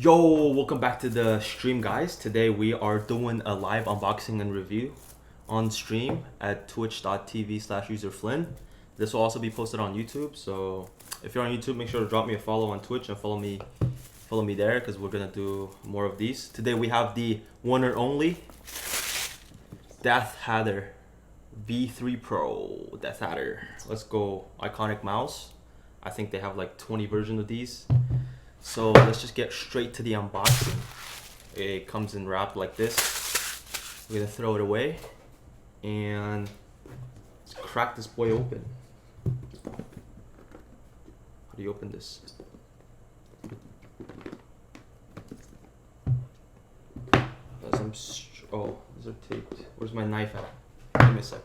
Yo, welcome back to the stream, guys. Today we are doing a live unboxing and review on stream at twitch.tv/userflynn. This will also be posted on YouTube, so if you're on YouTube, make sure to drop me a follow on Twitch and follow me there, because we're gonna do more of these. Today we have the one and only DeathAdder V3 Pro DeathAdder. Let's go. Iconic mouse. I think they have like 20 versions of these. So let's just get straight to the unboxing. It comes in wrapped like this. We're gonna throw it away and let's crack this boy open. How do you open this? Oh, these are taped. Where's my knife at? Give me a sec.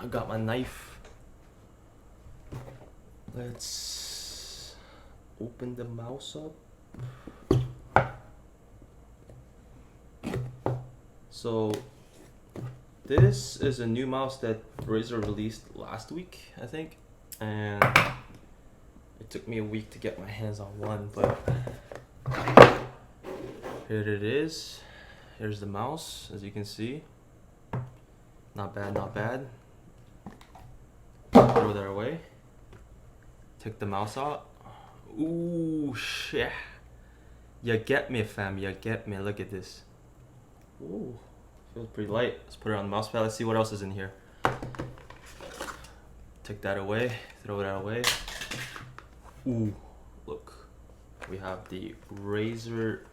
I got my knife. Let's open the mouse up. So this is a new mouse that Razer released last week, I think, and it took me a week to get my hands on one, but here it is. Here's the mouse, as you can see. Not bad, not bad. Throw that away. Take the mouse out. Ooh, shit. You get me, fam. You get me. Look at this. Ooh, feels pretty light. Let's put it on the mouse pad. Let's see what else is in here. Take that away. Throw that away. Ooh, look. We have the Razer.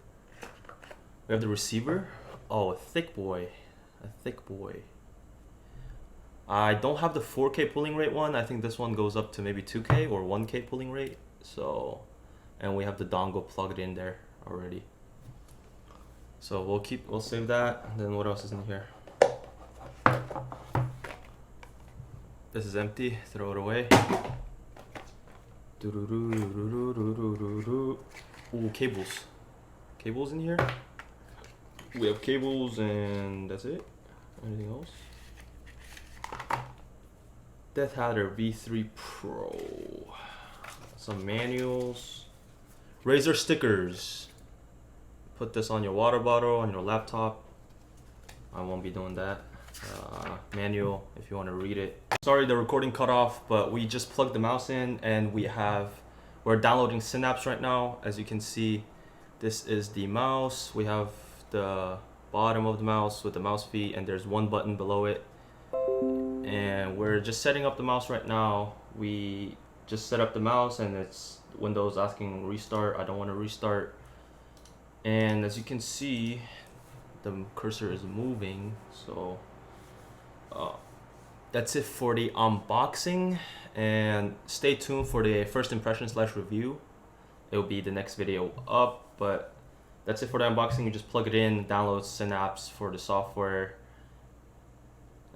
We have the receiver. Oh, a thick boy. A thick boy. I don't have the 4K pulling rate one. I think this one goes up to maybe 2K or 1K pulling rate. So, and we have the dongle plugged in there already. So we'll save that. And then what else is in here? This is empty. Throw it away. Ooh, cables. Cables in here. We have cables and that's it. Anything else? DeathAdder V3 Pro. Some manuals. Razer stickers. Put this on your water bottle, on your laptop. I won't be doing that. Manual if you want to read it. Sorry the recording cut off, but we just plugged the mouse in and we're downloading Synapse right now. As you can see, this is the mouse. We have the bottom of the mouse with the mouse feet, and there's one button below it. And we're just setting up the mouse right now. We just set up the mouse and it's Windows asking restart. I don't want to restart. And as you can see, the cursor is moving. So that's it for the unboxing, and stay tuned for the first impression / review. It will be the next video up, but that's it for the unboxing. You just plug it in, download Synapse for the software.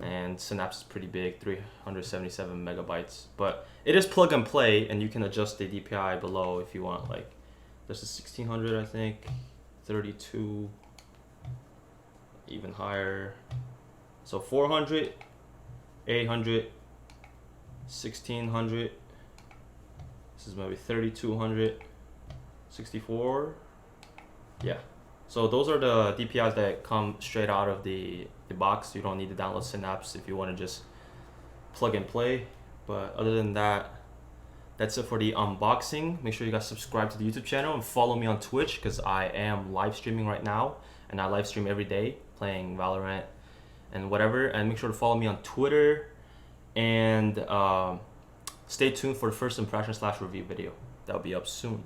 And Synapse is pretty big, 377 megabytes, but it is plug and play, and you can adjust the DPI below if you want. Like this is 1600, I think, 32, even higher. So 400, 800, 1600. This is maybe 3200, 64. Yeah. So those are the DPIs that come straight out of the box. You don't need to download Synapse if you want to just plug and play. But other than that, that's it for the unboxing. Make sure you guys subscribe to the YouTube channel and follow me on Twitch, because I am live streaming right now, and I live stream every day playing Valorant and whatever. And make sure to follow me on Twitter, and stay tuned for the first impression / review video. That'll be up soon.